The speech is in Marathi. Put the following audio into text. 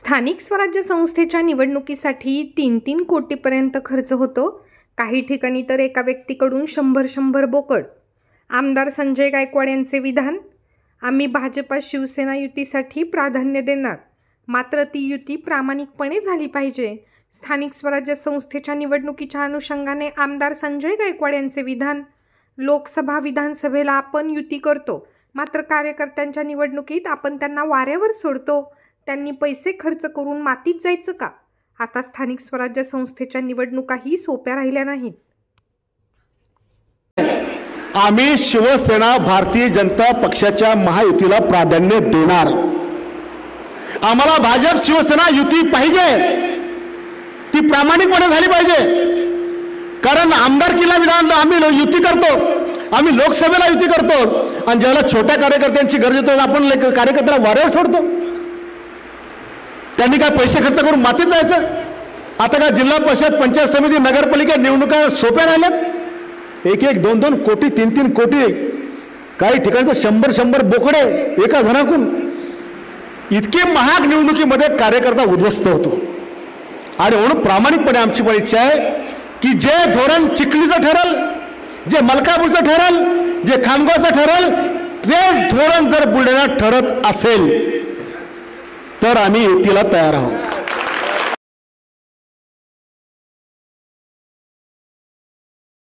स्थानिक स्वराज्य संस्थेच्या निवडणुकीसाठी 3-3 कोटीपर्यंत खर्च होतो. काही ठिकाणी तर एका व्यक्तीकडून 100 बोकड. आमदार संजय गायकवाड यांचे विधान, आम्ही भाजपा शिवसेना युतीसाठी प्राधान्य देणार, मात्र ती युती प्रामाणिकपणे झाली पाहिजे. स्थानिक स्वराज्य संस्थेच्या निवडणुकीच्या अनुषंगाने आमदार संजय गायकवाड यांचे विधान, लोकसभा विधानसभेला आपण युती करतो, मात्र कार्यकर्त्यांच्या निवडणुकीत आपण त्यांना वाऱ्यावर सोडतो. त्यांनी पैसे खर्च करून मातीत जायचं का? आता स्थानिक स्वराज्य संस्थेच्या निवडणुकाही सोप्या राहिल्या नाहीत. आम्ही शिवसेना भारतीय जनता पक्षाच्या महायुतीला प्राधान्य देणार. आम्हाला भाजप शिवसेना युती पाहिजे, ती प्रामाणिकपणे झाली पाहिजे. कारण आमदारकीला विधान आम्ही युती करतो, आम्ही लोकसभेला युती करतो, आणि ज्याला छोट्या कार्यकर्त्यांची गरज येते आपण कार्यकर्त्याला वाऱ्यावर सोडतो. त्यांनी काय पैसे खर्च करून मातीत जायचं? आता काय जिल्हा परिषद, पंचायत समिती, नगरपालिका निवडणुका सोप्या राहिल्यात? 1-1, 2-2 कोटी, 3-3 कोटी, काही ठिकाणी तर 100 बोकडे एका जणाकडून. इतके महाग निवडणुकीमध्ये कार्यकर्ता उद्ध्वस्त होतो. आणि म्हणून प्रामाणिकपणे आमची पण इच्छा आहे की जे धोरण चिखलीचं ठरल, जे मलकापूरचं ठरल, जे खामगावचं ठरल, तेच धोरण जर बुलढाण्यात ठरत असेल तर आम्ही युतीला तयार आहोत.